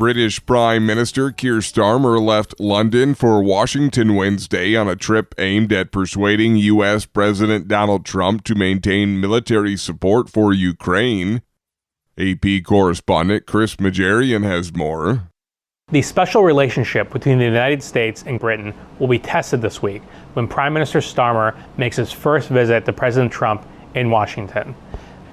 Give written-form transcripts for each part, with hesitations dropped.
British Prime Minister Keir Starmer left London for Washington Wednesday on a trip aimed at persuading U.S. President Donald Trump to maintain military support for Ukraine. AP correspondent Chris Majarian has more. The special relationship between the United States and Britain will be tested this week when Prime Minister Starmer makes his first visit to President Trump in Washington.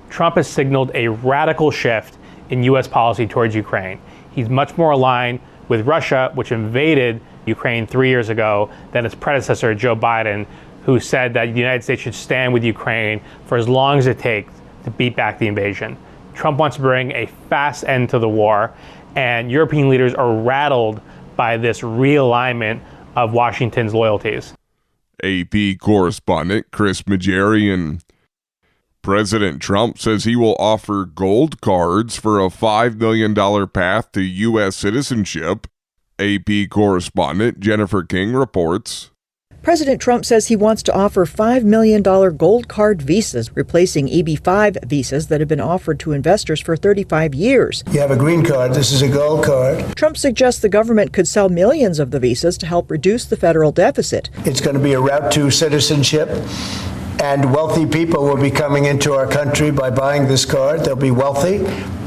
Trump has signaled a radical shift in U.S. policy towards Ukraine. He's much more aligned with Russia, which invaded Ukraine 3 years ago, than its predecessor, Joe Biden, who said that the United States should stand with Ukraine for as long as it takes to beat back the invasion. Trump wants to bring a fast end to the war, and European leaders are rattled by this realignment of Washington's loyalties. AP correspondent Chris Majarian. President Trump says he will offer gold cards for a $5 million path to U.S. citizenship. AP correspondent Jennifer King reports. President Trump says he wants to offer $5 million gold card visas, replacing EB-5 visas that have been offered to investors for 35 years. You have a green card. This is a gold card. Trump suggests the government could sell millions of the visas to help reduce the federal deficit. It's going to be a route to citizenship, and wealthy people will be coming into our country by buying this card. They'll be wealthy,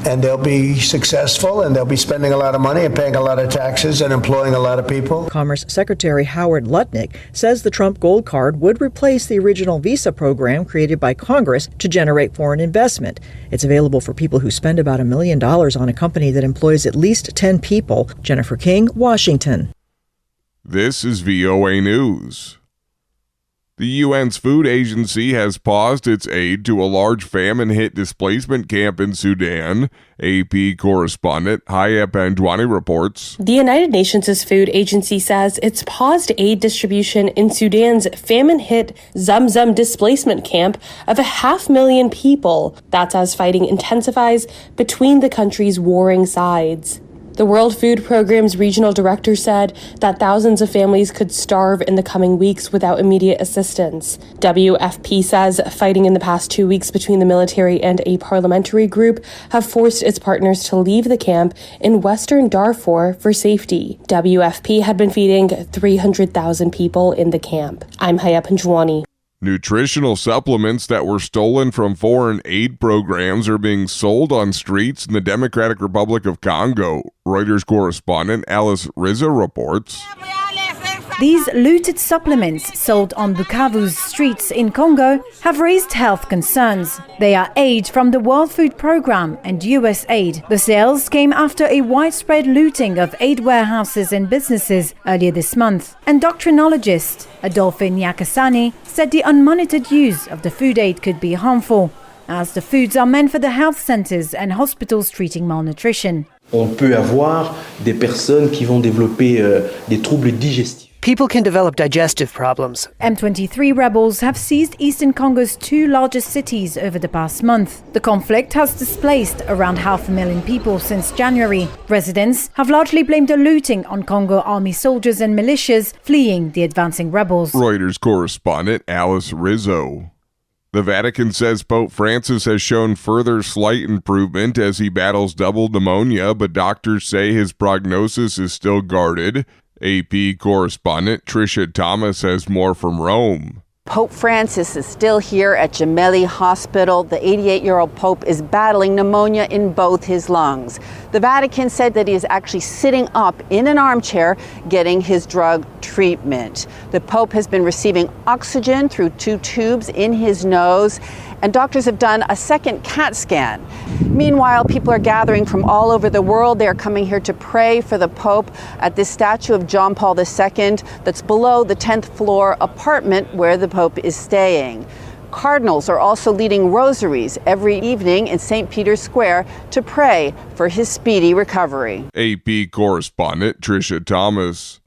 and they'll be successful, and they'll be spending a lot of money and paying a lot of taxes and employing a lot of people. Commerce Secretary Howard Lutnick says the Trump Gold Card would replace the original visa program created by Congress to generate foreign investment. It's available for people who spend about $1 million on a company that employs at least 10 people. Jennifer King, Washington. This is VOA News. The UN's food agency has paused its aid to a large famine-hit displacement camp in Sudan. AP correspondent Hayep Andwani reports. The United Nations' food agency says it's paused aid distribution in Sudan's famine-hit Zamzam displacement camp of 500,000 people. That's as fighting intensifies between the country's warring sides. The World Food Programme's regional director said that thousands of families could starve in the coming weeks without immediate assistance. WFP says fighting in the past 2 weeks between the military and a parliamentary group have forced its partners to leave the camp in western Darfur for safety. WFP had been feeding 300,000 people in the camp. I'm Hayep Panjwani. Nutritional supplements that were stolen from foreign aid programs are being sold on streets in the Democratic Republic of Congo. Reuters correspondent Alice Rizzo reports. These looted supplements sold on Bukavu's streets in Congo have raised health concerns. They are aid from the World Food Programme and US aid. The sales came after a widespread looting of aid warehouses and businesses earlier this month. Endocrinologist Adolphe Nyakasani said the unmonitored use of the food aid could be harmful, as the foods are meant for the health centres and hospitals treating malnutrition. On peut avoir des personnes qui vont développer des troubles digestifs. People can develop digestive problems. M23 rebels have seized eastern Congo's 2 largest cities over the past month. The conflict has displaced around 500,000 people since January. Residents have largely blamed the looting on Congo army soldiers and militias fleeing the advancing rebels. Reuters correspondent Alice Rizzo. The Vatican says Pope Francis has shown further slight improvement as he battles double pneumonia, but doctors say his prognosis is still guarded. AP correspondent Tricia Thomas has more from Rome. Pope Francis is still here at Gemelli Hospital. The 88-year-old Pope is battling pneumonia in both his lungs. The Vatican said that he is actually sitting up in an armchair getting his drug treatment. The Pope has been receiving oxygen through 2 tubes in his nose, and doctors have done a second CAT scan. Meanwhile, people are gathering from all over the world. They are coming here to pray for the Pope at this statue of John Paul II that's below the 10th floor apartment where the Pope is staying. Cardinals are also leading rosaries every evening in St. Peter's Square to pray for his speedy recovery. AP correspondent Tricia Thomas.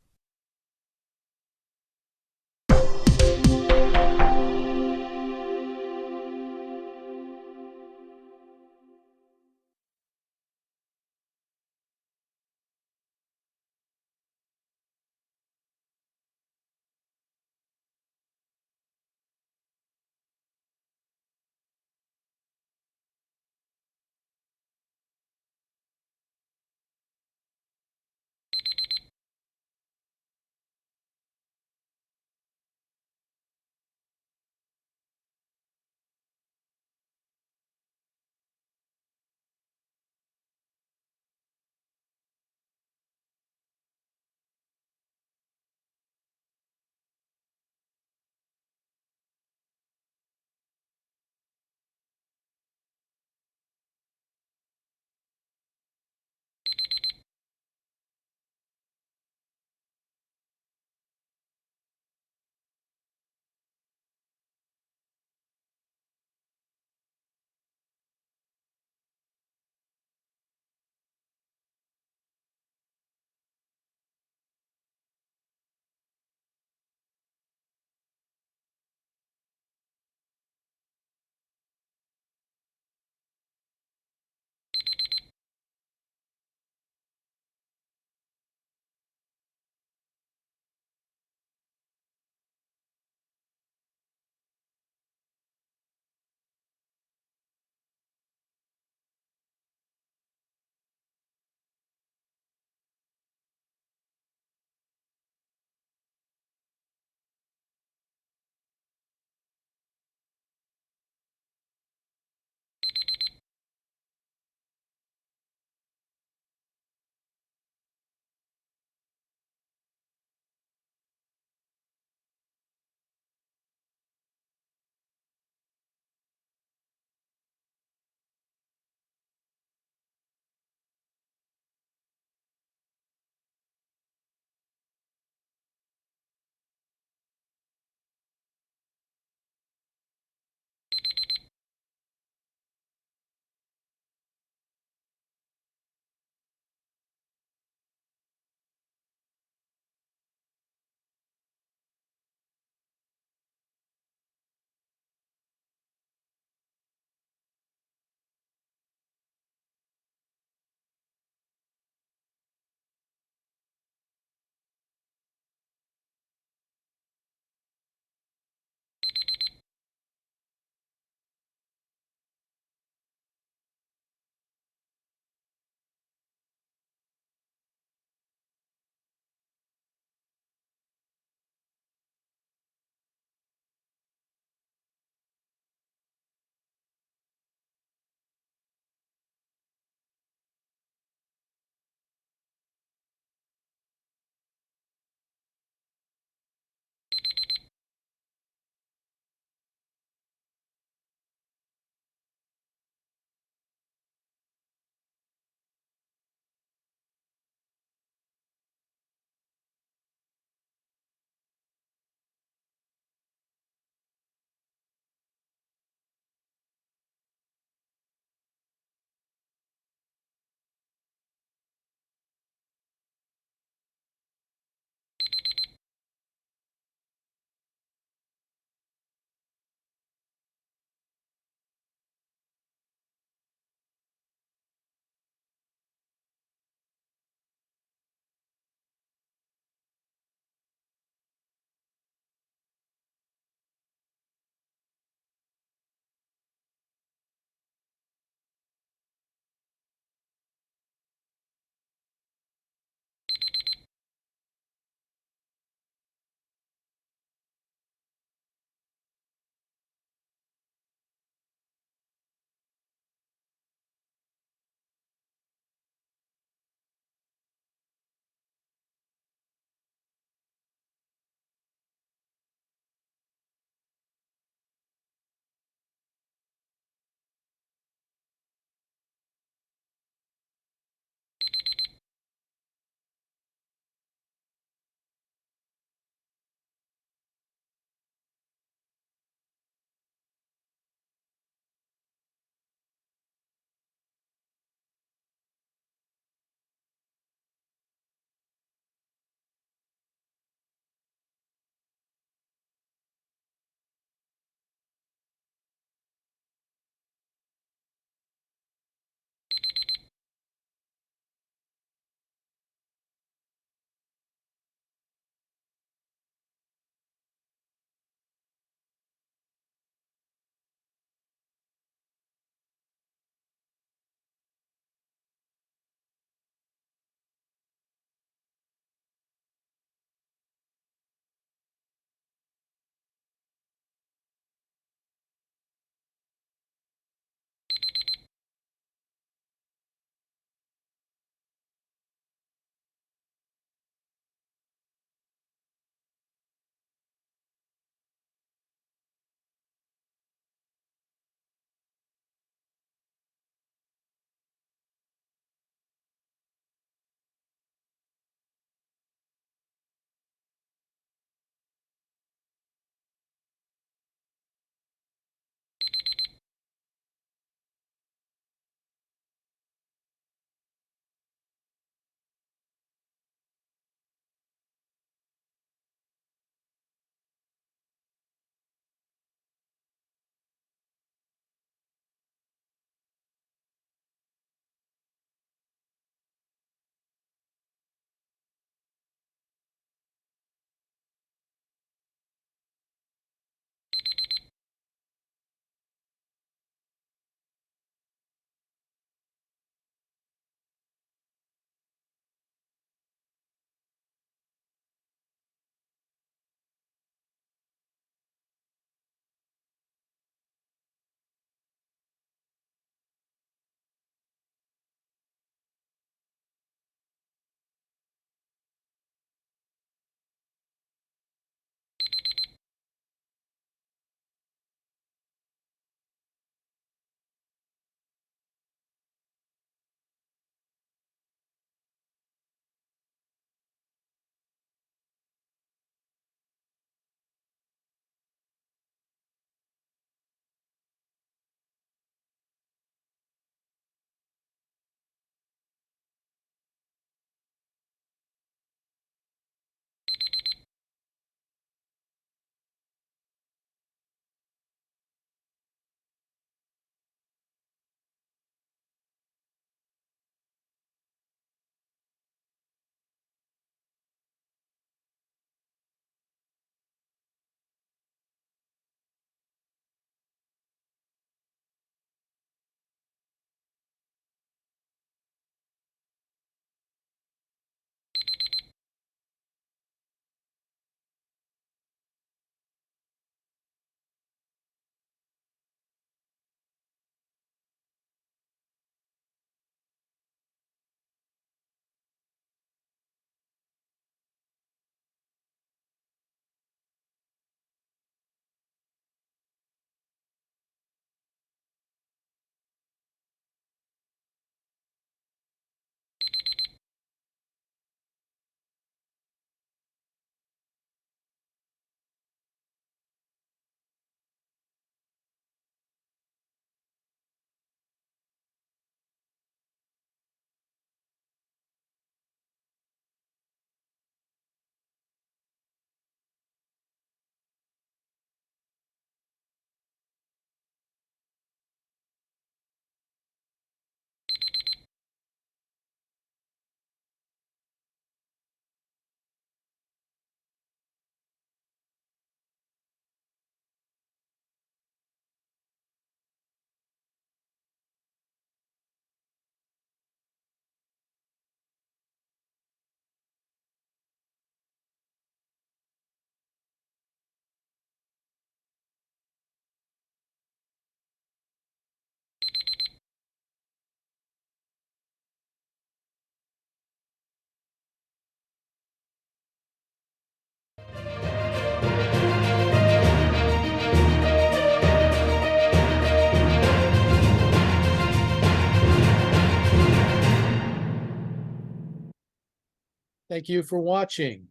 Thank you for watching.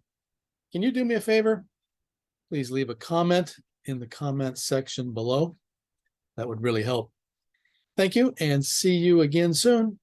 Can you do me a favor? Please leave a comment in the comment section below. That would really help. Thank you, and see you again soon.